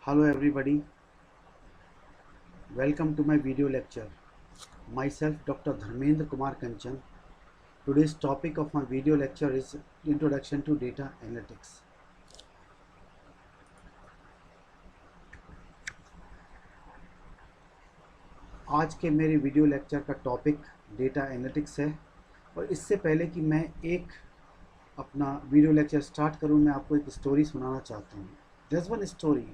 Hello everybody, welcome to my video lecture. Myself Dr. Dharmendra Kumar Kanchan. Today's topic of my video lecture is Introduction to Data Analytics. आज के मेरे video lecture का topic data analytics है और इससे पहले कि मैं एक अपना वीडियो लेक्चर स्टार्ट करूं, मैं आपको एक स्टोरी सुनाना चाहता हूं. There's one story.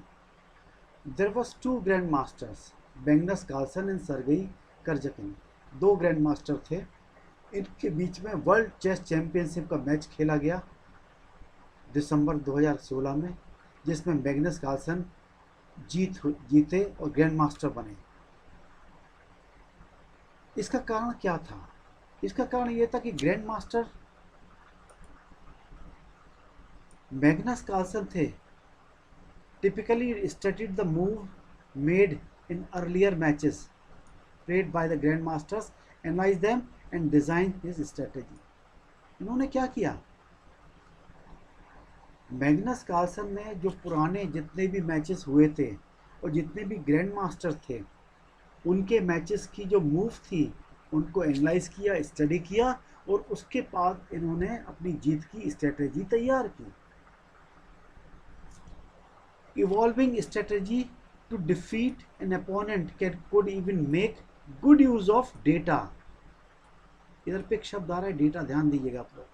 There was two grandmasters, Magnus Carlsen and Sergei Karjakin. दो ग्रैंड मास्टर थे. इनके बीच में वर्ल्ड चेस चैंपियनशिप का मैच खेला गया दिसंबर 2016 में, जिसमें मैग्नस कार्लसन जीते और ग्रैंड मास्टर बने. इसका कारण क्या था? इसका कारण यह था कि ग्रैंड मास्टर मैग्नस कार्लसन थे. Typically studied the move made in earlier matches played by the grandmasters, analyze them and design his strategy. इन्होंने क्या किया? मैग्नस कार्लसन ने जो पुराने जितने भी मैचेस हुए थे और जितने भी ग्रैंड मास्टर थे, उनके मैचेस की जो मूव थी उनको एनालाइज किया, स्टडी किया और उसके बाद इन्होंने अपनी जीत की स्ट्रेटेजी तैयार की. Evolving strategy to defeat an opponent could even make good use of data. इधर पे एक शब्द आ रहा है डेटा, ध्यान दीजिएगा आप लोग.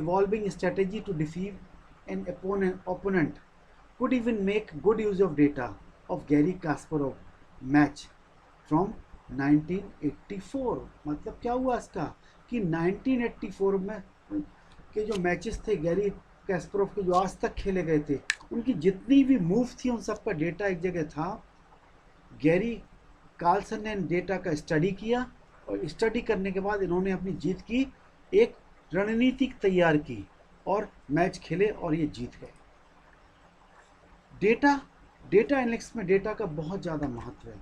Evolving strategy to defeat an opponent could even make good use of data of Garry Kasparov match from 1984. मतलब क्या हुआ इसका कि 1984 में के जो मैचेस थे गैरी कैस्परोव के, जो आज तक खेले गए थे, उनकी जितनी भी मूव थी उन सब का डेटा एक जगह था. गैरी कार्लसन ने डेटा का स्टडी किया और स्टडी करने के बाद इन्होंने अपनी जीत की एक रणनीति तैयार की और मैच खेले और ये जीत गए. डेटा एनालिटिक्स में डेटा का बहुत ज़्यादा महत्व है.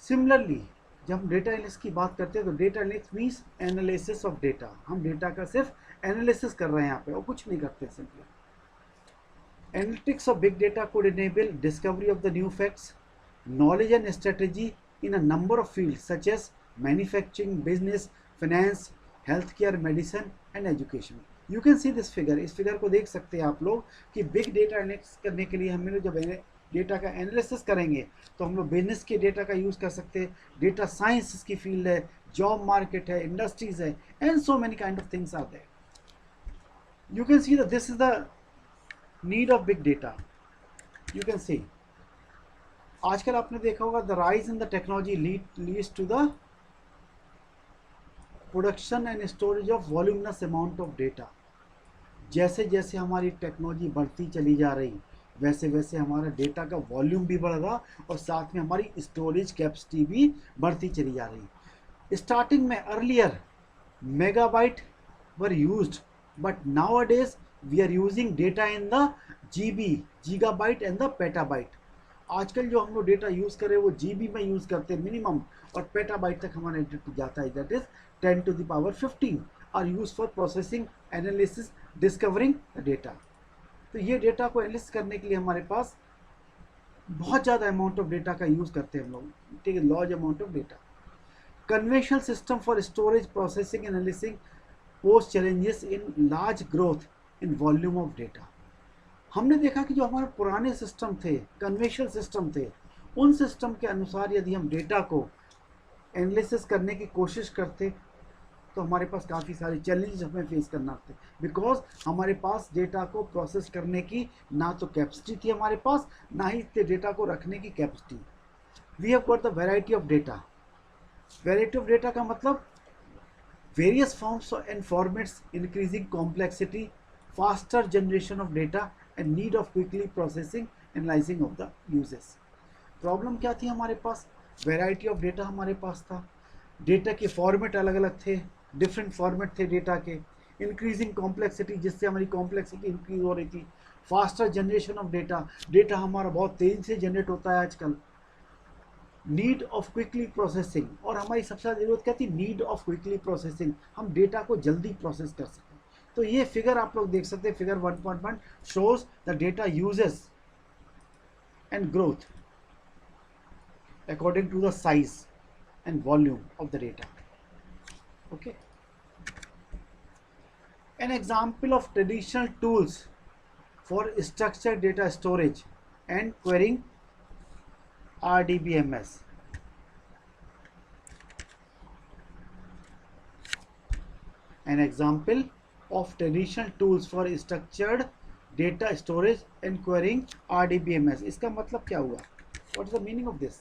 सिमिलरली जब हम डेटा एनालिसिस की बात करते हैं तो data analysis means analysis of data. हम डेटा का सिर्फ एनालिसिस कर रहे हैं यहाँ पे और कुछ नहीं करते. Simply analytics of big data could enable discovery of the new facts, knowledge and strategy in a number of fields such as manufacturing, business, finance, healthcare, medicine and education. You can see this figure. इस figure को देख सकते हैं आप लोग कि big data analysis करने के लिए हम लोग जब डेटा का एनालिसिस करेंगे तो हम लोग बिजनेस के डेटा का यूज़ कर सकते हैं, डेटा साइंस की फील्ड है, जॉब मार्केट है, इंडस्ट्रीज है, and so many kind of things are there. You can see that this is the need of big data. You can see आजकल आपने देखा होगा the rise in the technology leads to the production and storage of voluminous amount of data. जैसे जैसे हमारी technology बढ़ती चली जा रही वैसे वैसे हमारा डेटा का वॉल्यूम भी बढ़ रहा और साथ में हमारी स्टोरेज कैपेसिटी भी बढ़ती चली जा रही. स्टार्टिंग में earlier megabyte were used, but nowadays we are using data in the GB, gigabyte and the petabyte. आजकल जो हम लोग डेटा यूज़ कर रहे हैं वो GB में यूज़ करते हैं मिनिमम, और पेटाबाइट तक हमारा डेटा जाता है. That is 10 to the power 15 are use for processing, analysis, discovering data. तो ये डेटा को एनालिसिस करने के लिए हमारे पास बहुत ज़्यादा अमाउंट ऑफ डेटा का यूज़ करते हैं हम लोग. ठीक है, large amount of data. Conventional system for storage, processing, analysing post challenges in large growth in volume of data. हमने देखा कि जो हमारे पुराने सिस्टम थे, कन्वेंशनल सिस्टम थे, उन सिस्टम के अनुसार यदि हम डेटा को एनालिसिस करने की कोशिश करते तो हमारे पास काफ़ी सारे चैलेंजेस हमें फेस करना पड़ते, बिकॉज हमारे पास डेटा को प्रोसेस करने की ना तो कैपेसिटी थी हमारे पास, ना ही डेटा को रखने की capacity. We have got the variety of data. Variety of data का मतलब various forms and formats, increasing complexity, faster generation of data and need of quickly processing, analyzing of the uses. Problem क्या थी हमारे पास? Variety of data हमारे पास था, data के format अलग अलग थे, डिफरेंट फॉर्मेट थे डेटा के, इंक्रीजिंग कॉम्प्लेक्सिटी जिससे हमारी कॉम्प्लेक्सिटी इंक्रीज हो रही थी, faster generation of data, data हमारा बहुत तेज़ी से जनरेट होता है आजकल, नीड ऑफ क्विकली प्रोसेसिंग, और हमारी सबसे ज़्यादा ज़रूरत क्या थी? Need of quickly processing. हम डेटा को जल्दी प्रोसेस कर सकें. तो ये फिगर आप लोग देख सकते हैं, figure 1.1 shows the data uses and growth according to the size and volume of the data. Okay. An example of traditional tools for structured data storage and querying RDBMS. An example of traditional tools for structured data storage and querying RDBMS. इसका मतलब क्या हुआ? What is the meaning of this?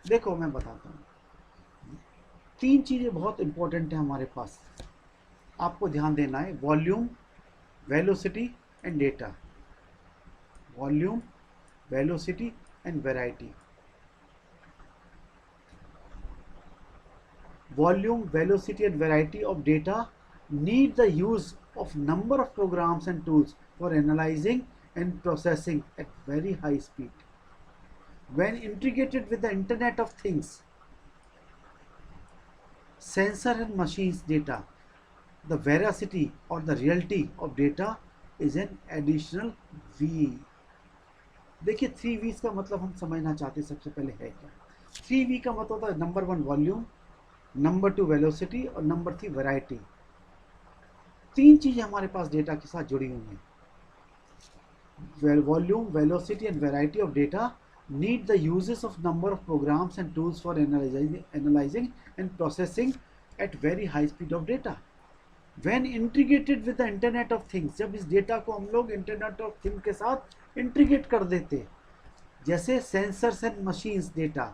देखो मैं बताता हूँ। 3 चीज़ें बहुत इंपॉर्टेंट है हमारे पास, आपको ध्यान देना है। Volume, velocity and data. Volume, velocity and variety. Volume, velocity and variety of data need the use of number of programs and tools for analyzing and processing at very high speed. When integrated with the Internet of Things, sensor and machines data, the veracity or the reality of data is an additional V. देखिए 3 V's का मतलब हम समझना चाहते हैं सबसे पहले है क्या। 3 V का मतलब होता है नंबर 1 वॉल्यूम, नंबर 2 वेलोसिटी और नंबर 3 वैरायटी। 3 चीज़ें हमारे पास डेटा के साथ जुड़ी हुई हैं। Volume, velocity and variety of data need the uses of number of programs and tools for analyzing and processing at very high speed of data. When integrated with the Internet of Things, जब इस data को हम लोग internet of things के साथ integrate कर देते, जैसे sensors and machines data,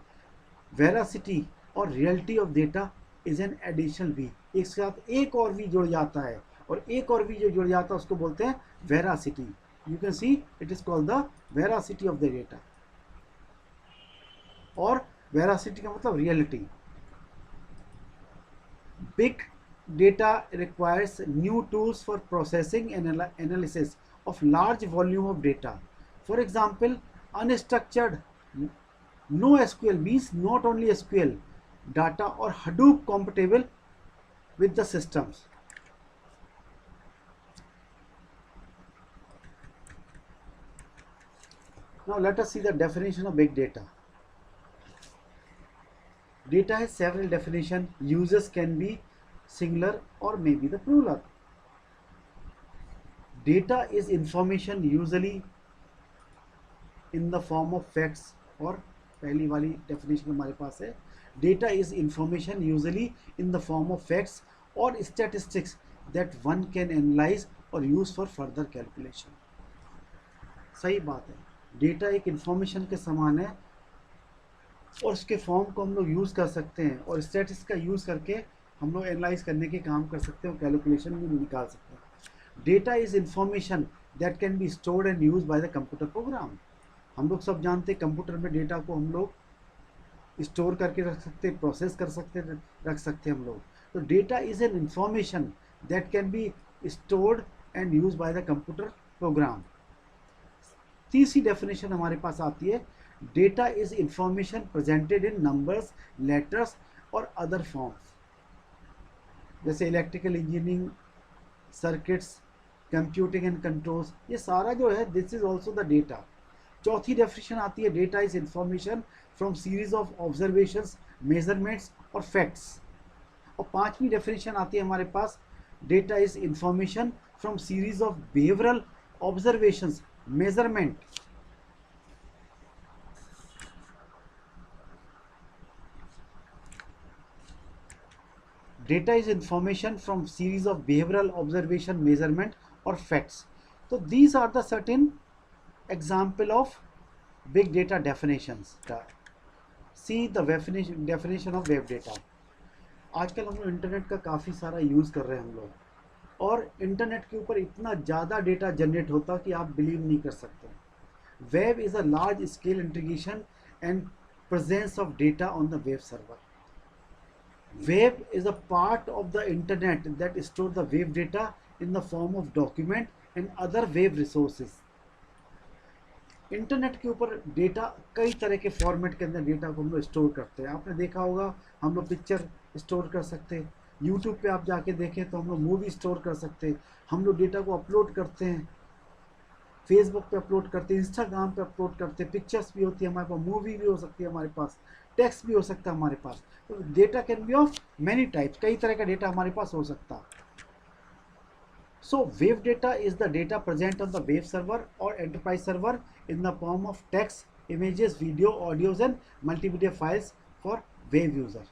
veracity और reality of data is an additional V. एक साथ एक और वी जुड़ जाता है, और एक और वी जो जुड़ जाता है उसको बोलते हैं veracity. You can see it is called the veracity of the data, और वेरासिटी का मतलब reality. Big data requires new tools for processing and analysis of large volume of data. For example, unstructured NoSQL means not only SQL data or Hadoop compatible with the systems. Now let us see the definition of big data. Data has several definitions. Uses can be singular or maybe the plural. Data is information usually in the form of facts, और पहली वाली definition हमारे पास है, data is information usually in the form of facts और statistics that one can analyse और use for further calculation. सही बात है, डेटा एक इंफॉर्मेशन के समान है और उसके फॉर्म को हम लोग यूज़ कर सकते हैं, और स्टैटिस्टिक्स का यूज़ करके हम लोग एनालाइज करने के काम कर सकते हैं और कैलकुलेशन भी निकाल सकते हैं। Data is information that can be stored and use by the computer program. हम लोग सब जानते हैं कंप्यूटर में डेटा को हम लोग स्टोर करके रख सकते हैं, प्रोसेस कर सकते हैं, रख सकते हैं हम लोग। तो data is an information that can be stored and use by the computer program. तीसरी डेफिनेशन हमारे पास आती है, data is information presented in numbers, letters और अदर फॉर्म्स, जैसे electrical engineering, circuits, computing and controls, ये सारा जो है this is also the data. चौथी डेफिनेशन आती है, data is information from series of observations, measurements और फैक्ट्स। और पांचवी डेफिनेशन आती है हमारे पास, data is information from series of behavioural observations, measurement. Data is information from series of behavioural observation, measurement और फैक्ट्स। तो these are the certain example of big data definitions. See the definition of web data. आजकल हम लोग internet का काफ़ी सारा use कर रहे हैं हम लोग, और इंटरनेट के ऊपर इतना ज़्यादा डेटा जनरेट होता कि आप बिलीव नहीं कर सकते। Web is a large scale integration and presence of data on the web server. Web is a part of the internet that store the web data in the form of document and other web resources. Internet के ऊपर data कई तरह के format के अंदर data को हम लोग स्टोर करते हैं। आपने देखा होगा हम लोग पिक्चर स्टोर कर सकते हैं, यूट्यूब पे आप जाके देखें तो हम लोग मूवी स्टोर कर सकते हैं, हम लोग डेटा को अपलोड करते हैं, फेसबुक पे अपलोड करते हैं, इंस्टाग्राम पे अपलोड करते हैं, पिक्चर्स भी होती है हमारे पास, मूवी भी हो सकती है हमारे पास, टेक्स्ट भी हो सकता है हमारे पास। तो data can be of many types, कई तरह का डेटा हमारे पास हो सकता है। So wave data is the data present on the wave server or enterprise server in the form of text, images, video, audios and multimedia files for wave user.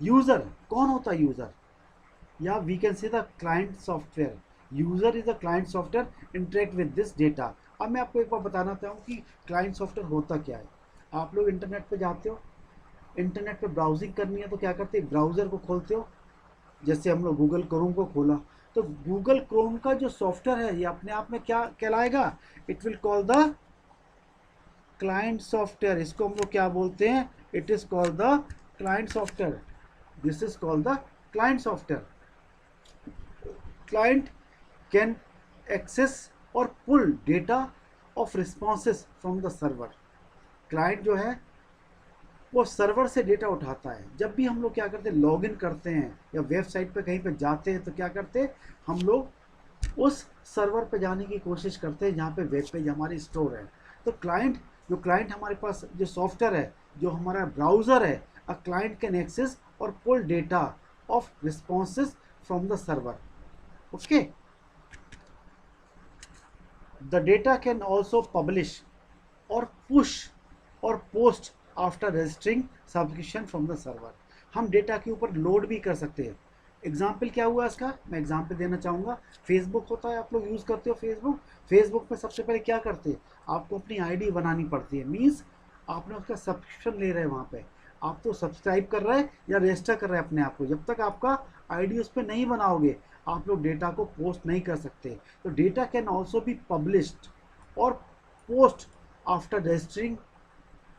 User कौन होता है user? या we can say the client software. User is the client software interact with this data. अब मैं आपको एक बार बताना चाहता हूँ कि client software होता क्या है। आप लोग इंटरनेट पे जाते हो, इंटरनेट पे ब्राउजिंग करनी है तो क्या करते हैं, ब्राउज़र को खोलते हो। जैसे हम लोग गूगल क्रोम को खोला, तो गूगल क्रोम का जो सॉफ्टवेयर है ये अपने आप में क्या कहलाएगा, it will call the client software. इसको हम लोग क्या बोलते हैं, it is called the client software, this is called the client software. Client can access और pull data of responses from the server. Client जो है वो सर्वर से डेटा उठाता है। जब भी हम लोग क्या करते हैं, लॉगिन करते हैं या वेबसाइट पे कहीं पे जाते हैं तो क्या करते हैं, हम लोग उस सर्वर पे जाने की कोशिश करते हैं जहाँ पे वेब पेज हमारी स्टोर है। तो क्लाइंट हमारे पास जो सॉफ्टवेयर है, जो हमारा ब्राउज़र है, अ क्लाइंट कैन एक्सेस और pull data of responses from the server. Okay, the data can also publish और पुश और post after registering subscription from the server. हम डेटा के ऊपर लोड भी कर सकते हैं। एग्जाम्पल क्या हुआ इसका, मैं एग्जाम्पल देना चाहूँगा। फेसबुक होता है, आप लोग यूज़ करते हो फेसबुक। फेसबुक पे सबसे पहले क्या करते हैं, आपको अपनी आईडी बनानी पड़ती है। मीन्स आपने उसका सब्सक्रिप्शन ले रहे हैं, वहाँ पे आप तो सब्सक्राइब कर रहे हैं या रजिस्टर कर रहे हैं अपने आप को। जब तक आपका आईडी उस पर नहीं बनाओगे आप लोग डेटा को पोस्ट नहीं कर सकते। तो data can also be published और post after registering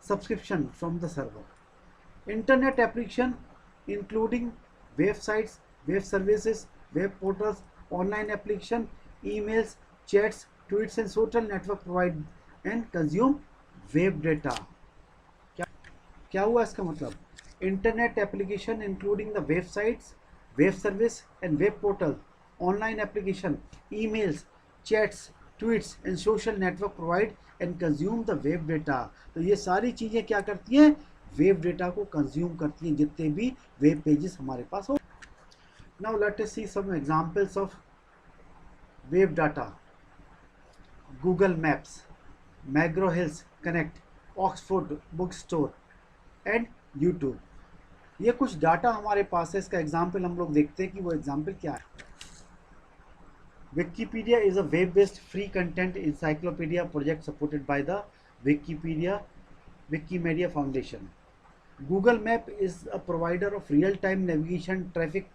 subscription from the server. Internet application including websites, web services, web portals, online application, emails, chats, tweets and social network provide and consume web data. क्या हुआ इसका मतलब, internet application including the websites, web service and web portal, online application, emails, chats, tweets and social network provide and consume the web data. तो ये सारी चीज़ें क्या करती हैं, वेब डेटा को कंज्यूम करती हैं, जितने भी वेब पेजेस हमारे पास हो। Now let us see some examples of web data. Google Maps, McGraw Hills Connect, Oxford book store and YouTube. ये कुछ डाटा हमारे पास है। इसका एग्जाम्पल हम लोग देखते हैं कि वो एग्जाम्पल क्या है। Wikipedia is a web-based free content encyclopedia project supported by the Wikimedia Foundation. Google Map is a provider of real-time navigation, traffic,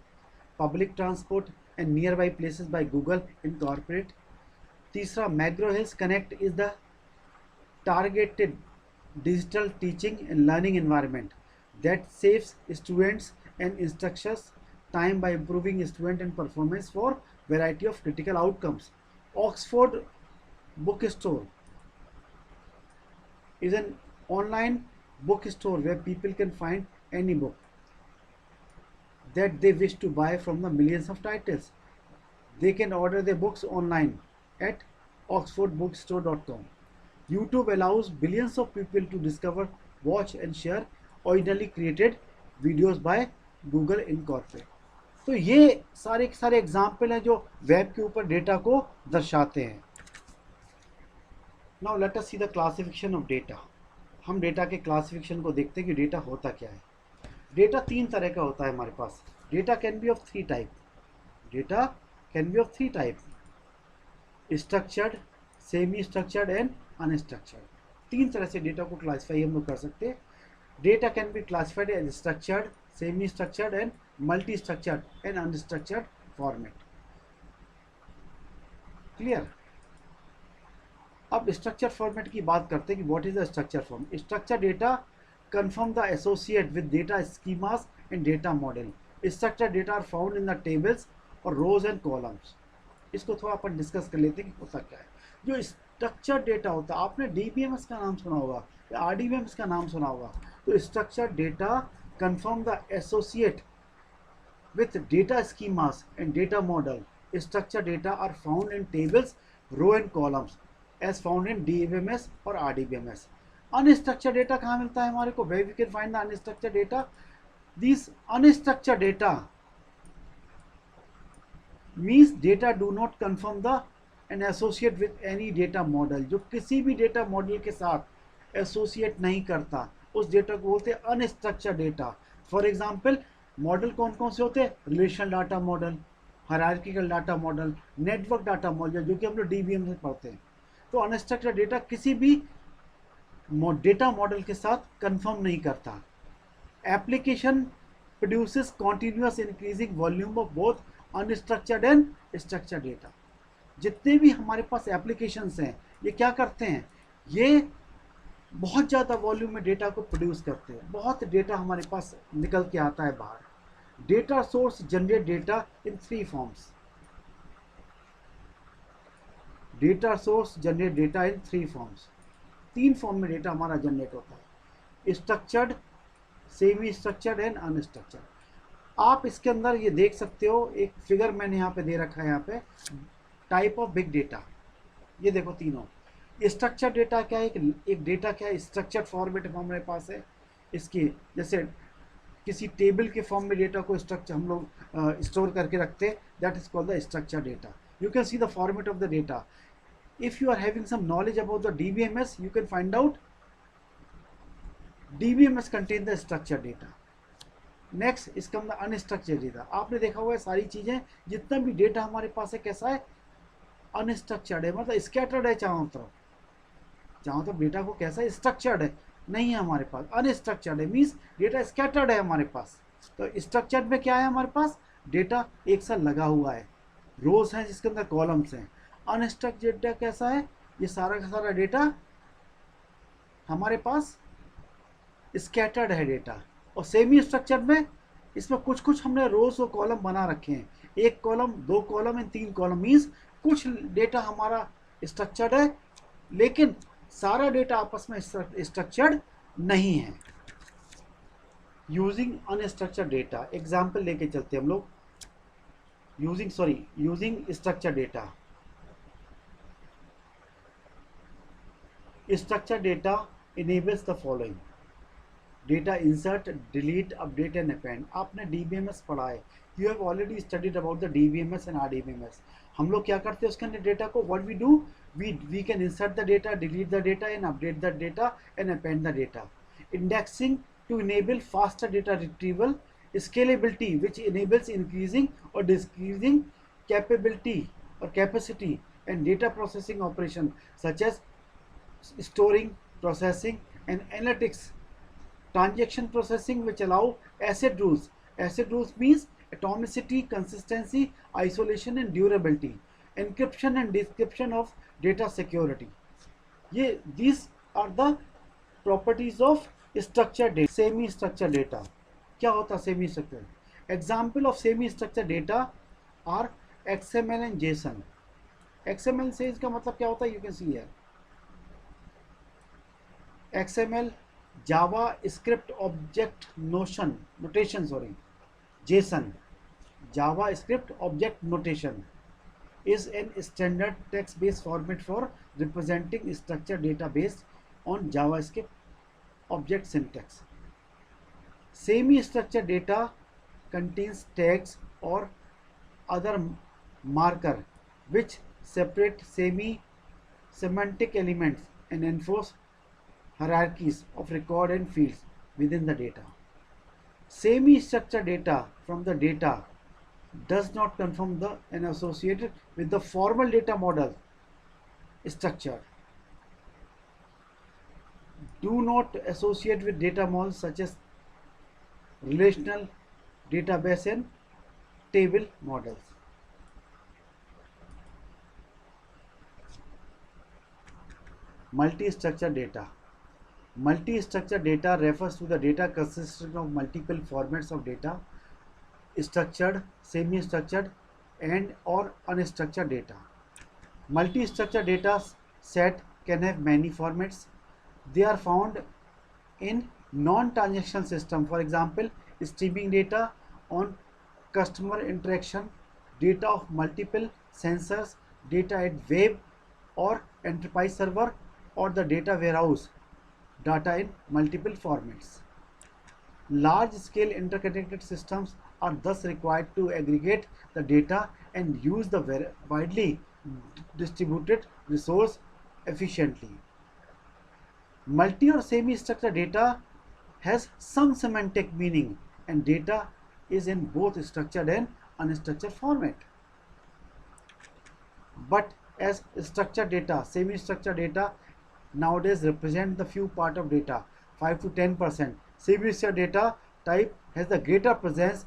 public transport and nearby places by Google Incorporate. तीसरा, McGraw Hills Connect is the targeted digital teaching and learning environment that saves students and instructors time by improving student and performance for variety of critical outcomes. Oxford Bookstore is an online bookstore where people can find any book that they wish to buy from the millions of titles. They can order their books online at oxfordbookstore.com. YouTube allows billions of people to discover, watch and share originally created videos by Google Incorporate. तो ये सारे के सारे example हैं जो web के ऊपर data को दर्शाते हैं। Now let us see the classification of data. हम डेटा के क्लासिफिकेशन को देखते हैं कि डेटा होता क्या है। डेटा तीन तरह का होता है हमारे पास। Data can be of three type, data can be of three type, structured, semi structured and unstructured. तीन तरह से डेटा को क्लासीफाई हम लोग कर सकते हैं। Data can be classified as structured, semi structured and multi structured and unstructured format. Clear. अब स्ट्रक्चर फॉर्मेट की बात करते हैं कि what is the structure form. Structure data confirm the associate with data schemas and data model. Structure data are found in the tables और rows and columns. इसको थोड़ा अपन discuss कर लेते हैं कि होता क्या है। जो स्ट्रक्चर डेटा होता है, आपने डीबीएमएस का नाम सुना होगा या आरडीबीएमएस का नाम सुना होगा। तो structure data confirm the associate with data schemas and data model. Structured data are found in tables, row and columns as found in DBMS और RDBMS. Unstructured data कहाँ मिलता है हमारे को? Where we can find the unstructured data? These unstructured data means data do not confirm the and associate with any data model. जो किसी भी data model के साथ एसोसिएट नहीं करता, उस डेटा को बोलते हैं unstructured data. For example, model कौन कौन से होते हैं? Relational data model, hierarchical data model, network data model, जो कि हम लोग डीबीएम में पढ़ते हैं. तो अनस्ट्रक्चर्ड डेटा किसी भी डेटा मॉडल के साथ कंफर्म नहीं करता. Application produces continuous increasing volume of both unstructured and structured data. जितने भी हमारे पास एप्लीकेशंस हैं, ये क्या करते हैं? ये बहुत ज़्यादा वॉल्यूम में डेटा को प्रोड्यूस करते हैं. बहुत डेटा हमारे पास निकल के आता है बाहर. Data source generate data in 3 forms. Data source generate data in 3 forms. 3 form में डेटा हमारा जनरेट होता है: structured, semi structured and unstructured. आप इसके अंदर ये देख सकते हो, एक फिगर मैंने यहाँ पे दे रखा है. यहाँ पे टाइप ऑफ बिग डेटा, ये देखो तीनों. स्ट्रक्चर डेटा क्या है? एक डेटा क्या है? स्ट्रक्चर्ड फॉर्मेट हमारे पास है. इसकी जैसे किसी टेबल के फॉर्म में डेटा को स्ट्रक्चर हम लोग स्टोर करके रखते हैं, that is called the structure data. You can see the format of the data. If you are having some knowledge about the DBMS, you can find out DBMS contain the structured data. Next इसका मतलब unstructured data. आपने देखा हुआ है सारी चीज़ें, जितना भी डेटा हमारे पास है कैसा है? अनस्ट्रक्चर्ड है, मतलब स्कैटर्ड है चारों तरफ. चारों तरफ डेटा को कैसा है? स्ट्रक्चर्ड है नहीं है हमारे पास. अनस्ट्रक्चर्ड है मीन्स डेटा स्कैटर्ड है हमारे पास. तो स्ट्रक्चर्ड में क्या है हमारे पास? डेटा एक साथ लगा हुआ है, रोज हैं जिसके अंदर कॉलम्स हैं. अनस्ट्रक्चर्ड डेटा कैसा है? ये सारा का सारा डेटा हमारे पास स्कैटर्ड है डेटा. और सेमी स्ट्रक्चर में इसमें कुछ कुछ हमने रोज और कॉलम बना रखे हैं. 1 column, 2 column and 3 column. Means कुछ डेटा हमारा स्ट्रक्चर्ड है, लेकिन सारा डेटा आपस में स्ट्रक्चर्ड नहीं है. यूजिंग अनस्ट्रक्चर्ड डेटा, एग्जाम्पल लेके चलते हम लोग. Using structured data. Structured data enables the following: data insert, delete, update and append. आपने DBMS पढ़ा है. You have already studied about the DBMS and RDBMS. हम लोग क्या करते हैं उसके अंदर डेटा को? What we do, we can insert the data, delete the data and update the data and append the data. Indexing to enable faster data retrieval. Scalability which enables increasing और decreasing capability और capacity and data processing operation such as storing, processing and analytics. Transaction processing which allow ACID rules. ACID rules means atomicity, consistency, isolation and durability. Encryption and decryption of data security. These are the properties of structured data. Semi structured data. क्या होता है semi structured? Example of semi structured data are XML and JSON. XML से इसका मतलब क्या होता है? You can see here. XML, JavaScript Object Notation. JSON, JavaScript Object Notation, is an standard text-based format for representing structured data based on JavaScript object syntax. Semi-structured data contains tags or other marker which separate semantic elements and enforce hierarchies of record and fields within the data. Semi-structured data from the data does not conform and associated with the formal data model structure. Do not associate with data models such as relational, database and table models. Multi-structured data. Multi-structured data refers to the data consisting of multiple formats of data, structured, semi-structured and or unstructured data. Multi-structured data set can have many formats. They are found in non-transactional system. For example, streaming data on customer interaction, data of multiple sensors, data at web or enterprise server, or the data warehouse, data in multiple formats. Large-scale interconnected systems are thus required to aggregate the data and use the widely distributed resource efficiently. Multi or semi-structured data has some semantic meaning, and data is in both structured and unstructured format. But as structured data, semi-structured data nowadays represent the few part of data, 5 to 10%. Semi-structured data type has the greater presence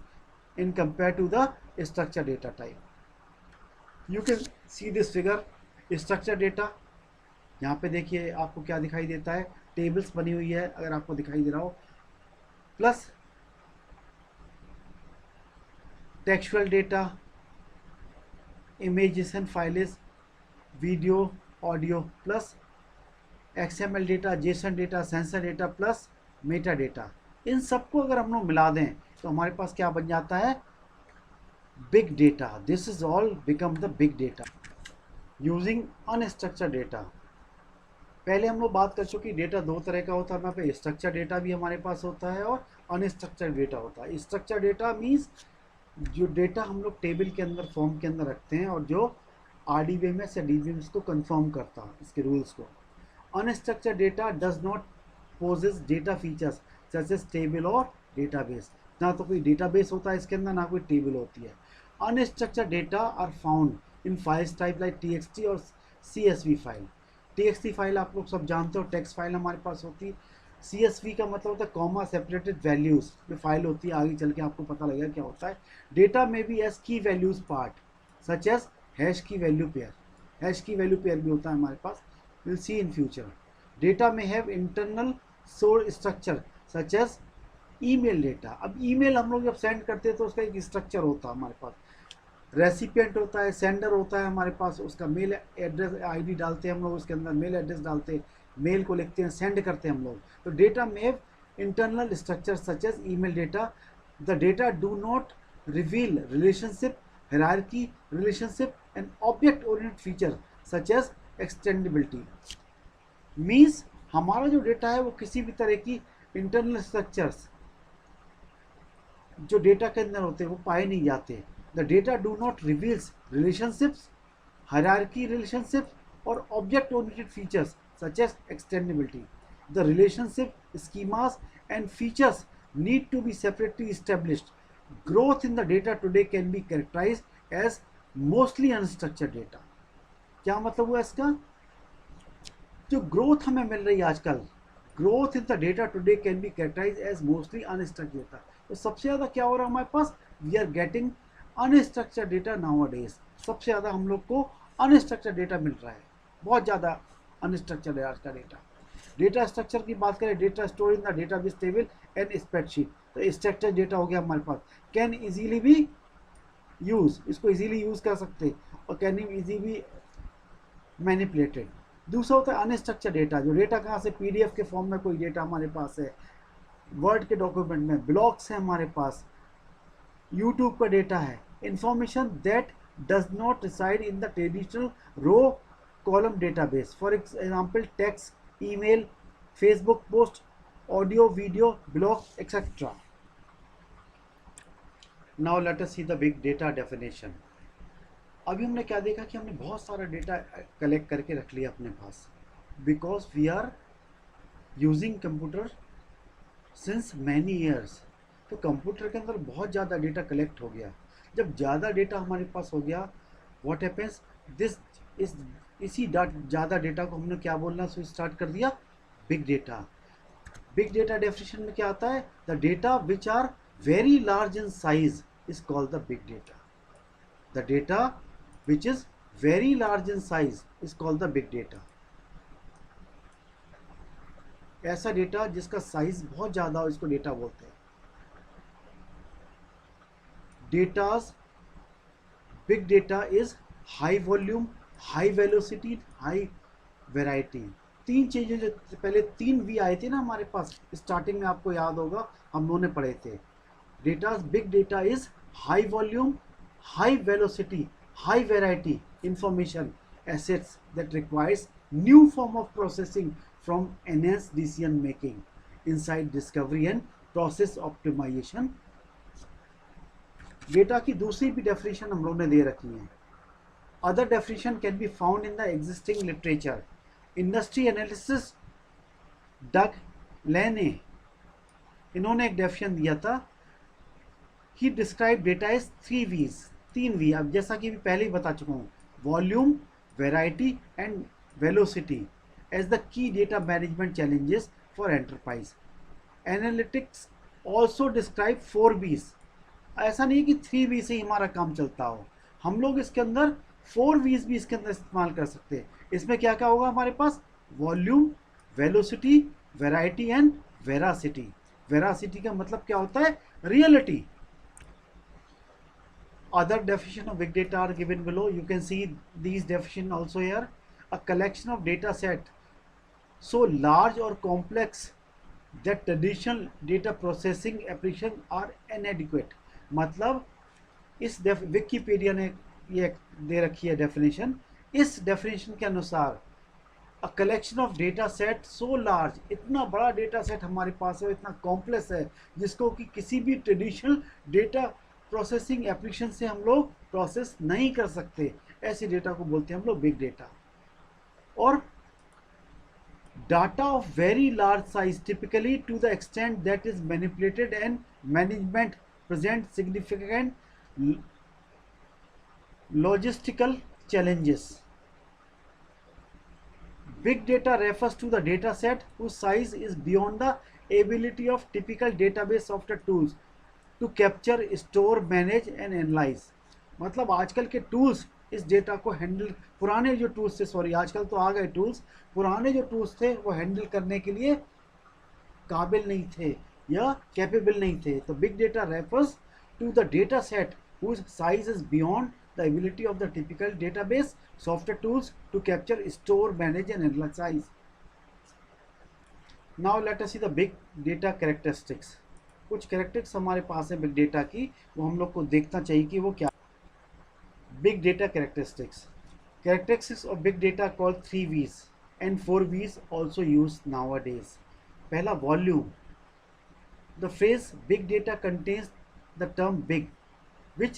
in compared to the structured data type. You can see this figure, structured data. यहाँ पे देखिए आपको क्या दिखाई देता है, tables बनी हुई है, अगर आपको दिखाई दे रहा हो, plus textual data, images and files, video, audio, plus XML data, JSON data, sensor data, plus meta data. इन सबको अगर हम लोग मिला दें तो हमारे पास क्या बन जाता है, big data. This is all become the big data using unstructured data. पहले हम लोग बात कर चुके, डेटा दो तरह का होता है हमारे पे, स्ट्रक्चर डेटा भी हमारे पास होता है और अनस्ट्रक्चर्ड डेटा होता है. स्ट्रक्चर डेटा मीन्स जो डेटा हम लोग टेबल के अंदर, फॉर्म के अंदर रखते हैं और जो RDBMS या DBMS को कंफर्म करता है, इसके रूल्स को. Unstructured data does not possess data features such as table और डेटाबेस. ना तो कोई डेटाबेस होता है इसके अंदर, ना कोई टेबल होती है. Unstructured data are found in files type like TXT और CSV फाइल. TXT फाइल आप लोग सब जानते हो, टेक्स्ट फाइल हमारे पास होती है. CSV का मतलब होता है कॉमा सेपरेटेड वैल्यूज जो फाइल होती है, आगे चल के आपको पता लगेगा क्या होता है. डेटा में भी as key values part such as hash key value pair. Hash key value pair भी होता है हमारे पास, will see in future. Data may have internal source structure such as email data. अब ईमेल हम लोग जब सेंड करते हैं तो उसका एक स्ट्रक्चर होता है हमारे पास. रेसिपिएंट होता है, सेंडर होता है हमारे पास, उसका मेल एड्रेस ID डालते हैं हम लोग, उसके अंदर मेल एड्रेस डालते हैं, मेल को लिखते हैं, सेंड करते हैं हम लोग. तो डेटा में internal structure such as email data. The data do not reveal relationship, hierarchy relationship and object oriented feature such as extendability. Means हमारा जो डेटा है वो किसी भी तरह की इंटरनल स्ट्रक्चर्स जो डेटा के अंदर होते हैं वो पाए नहीं जाते. The data do not reveals relationships, hierarchy relationships, or object-oriented features such as extendability. The relationship schemas and features need to be separately established. Growth in the data today can be characterized as mostly unstructured data. क्या मतलब हुआ इसका? जो growth हमें मिल रही है आजकल, growth in the data today can be characterize as mostly unstructured data. तो सबसे ज़्यादा क्या हो रहा है हमारे पास, we are getting unstructured data nowadays. सबसे ज़्यादा हम लोग को अनस्ट्रक्चर्ड डेटा मिल रहा है, बहुत ज़्यादा अनस्ट्रक्चर्ड है आज का डेटा. डेटा स्ट्रक्चर की बात करें, data store in the database table and spreadsheet. तो स्ट्रक्चर्ड डेटा हो गया हमारे पास, कैन इजीली बी यूज, इसको इजीली यूज कर सकते और कैन इजी बी मैनिपुलेटेड. दूसरा होता है अनस्ट्रक्चर्ड डेटा. जो डेटा कहाँ से, PDF के फॉर्म में कोई डेटा हमारे पास है, वर्ड के डॉक्यूमेंट में, ब्लॉग्स है हमारे पास, यूट्यूब का डेटा है. Information that does not reside in the traditional row column database. For example, text, email, Facebook post, audio, video, blog, etc. Now let us see the big data definition. अभी हमने क्या देखा कि हमने बहुत सारा डेटा कलेक्ट करके रख लिया अपने पास, because we are using computer since many years. तो कंप्यूटर के अंदर बहुत ज़्यादा डेटा कलेक्ट हो गया. जब ज़्यादा डेटा हमारे पास हो गया, व्हाट हैपेंस, दिस इस इसी ज़्यादा डेटा को हमने क्या बोलना स्टार्ट कर दिया, big data. Big data definition में क्या आता है, the data which are very large in size is called the big data. The data which is very large in size is called the big data. ऐसा data जिसका size बहुत ज़्यादा हो, इसको डेटा बोलते हैं. Data's big data is high volume, high velocity, high variety. तीन चीज़ें जो पहले 3 V आए थे ना हमारे पास स्टार्टिंग में, आपको याद होगा हम लोगों ने पढ़े थे. Data's big data is high volume, high velocity, high variety information assets that requires new form of processing from enhanced decision making, insight discovery and process optimization. Data की दूसरी भी डेफिनेशन हम लोगों ने दे रखी है. Other definition can be found in the existing literature. Industry analysis, Doug Laney, इन्होंने एक डेफिनेशन दिया था. He describe data is 3 V's, 3 V. अब जैसा कि मैं पहले ही बता चुका हूँ, volume, variety and velocity as the key data management challenges for enterprise. Analytics also describe 4 V's. ऐसा नहीं है कि 3 V से ही हमारा काम चलता हो, हम लोग इसके अंदर 4 V's भी इसके अंदर इस्तेमाल कर सकते हैं. इसमें क्या क्या होगा हमारे पास? Volume, velocity, variety and veracity. Veracity का मतलब क्या होता है? Reality. Other definition of big data are given below. You can see these definition also here. A collection of data set so large or complex that traditional data processing application are inadequate. मतलब इस Wikipedia ने ये दे रखी है definition. इस definition के अनुसार a collection of data set so large, इतना बड़ा डेटा सेट हमारे पास है, इतना कॉम्प्लेक्स है, जिसको कि किसी भी ट्रेडिशनल डेटा प्रोसेसिंग एप्लीकेशन से हम लोग प्रोसेस नहीं कर सकते. ऐसे डेटा को बोलते हैं हम लोग बिग डेटा. और data of very large size typically to the extent that is manipulated and management present significant logistical challenges. Big data refers to the data set whose size is beyond the ability of typical database software tools to capture, store, manage and analyze. मतलब आजकल के tools इस data को handle, पुराने जो tools थे, sorry आजकल तो आ गए टूल्स, पुराने जो टूल्स थे वो हैंडल करने के लिए काबिल नहीं थे या कैपेबल नहीं थे. तो big data refers to the data set whose size is beyond the ability of the typical database software tools to capture, store, manage and analyze. Now let us see the big data characteristics. कुछ characteristics हमारे पास है big data की, वो हम लोग को देखना चाहिए कि वो क्या. Big data characteristics. Characteristics of big data called 3 V's and 4 V's also used nowadays. पहला volume. The phrase big data contains the term big which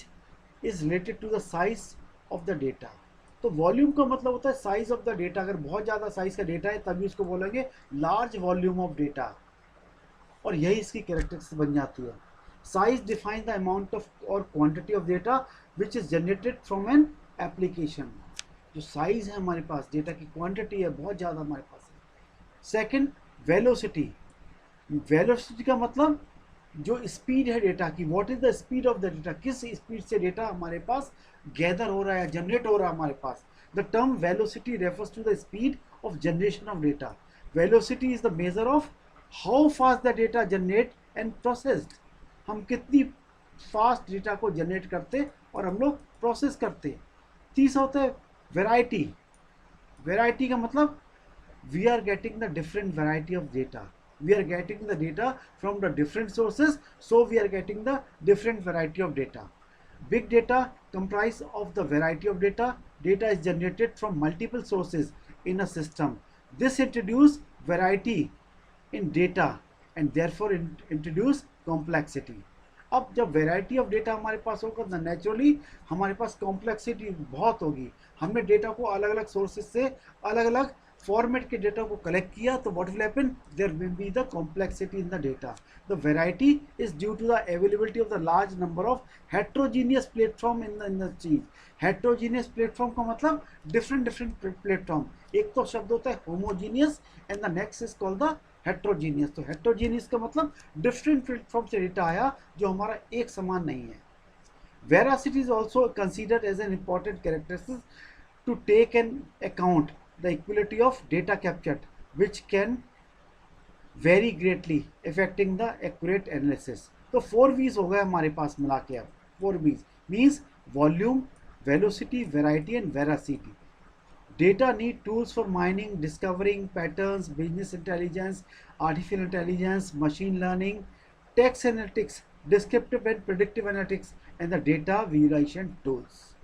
is related to the size of the data. तो volume का मतलब होता है size of the data. अगर बहुत ज़्यादा size का डेटा है तभी उसको बोलेंगे लार्ज वॉल्यूम ऑफ डेटा, और यही इसकी कैरेक्टरिस्टिक्स बन जाती है. Size define the amount of और quantity of data which is generated from an application. जो साइज है हमारे पास, डेटा की क्वांटिटी है, बहुत ज़्यादा हमारे पास है. Second, velocity. वेलोसिटी का मतलब जो स्पीड है डेटा की, what is the speed of the data, किस स्पीड से डेटा हमारे पास गैदर हो रहा है, जनरेट हो रहा है हमारे पास. The term velocity refers to the speed of generation of data. Velocity is the measure of how fast the data generate and processed. हम कितनी फास्ट डेटा को जनरेट करते और हम लोग प्रोसेस करते. तीसरा होता है वेराइटी. वेराइटी का मतलब we are getting the different variety of data. We are getting the data from the different sources, so we are getting the different variety of data. Big data comprise of the variety of data. Data is generated from multiple sources in a system. This introduce variety in data and therefore introduce complexity. अब जब variety of data हमारे पास होगा तो naturally हमारे पास complexity बहुत होगी. हमने data को अलग अलग सोर्सेज से अलग अलग फॉर्मेट के डेटा को कलेक्ट किया, तो what will happen, there will be the complexity in the data. The variety is due to the availability of the large number of heterogeneous platform in the चीज. Heterogeneous platform का मतलब different platform. एक तो शब्द होता है homogeneous and the next is called the heterogeneous. तो heterogeneous का मतलब डिफरेंट प्लेटफॉर्म से डेटा आया जो हमारा एक समान नहीं है. Veracity is also considered as an important characteristic to take an account the equality of data captured, which can vary greatly affecting the accurate analysis. तो 4 V's हो गए हमारे पास मिला के. अब 4 V's means volume, velocity, variety and veracity. Data need tools for mining, discovering patterns, business intelligence, artificial intelligence, machine learning, text analytics, descriptive and predictive analytics and the data visualization tools.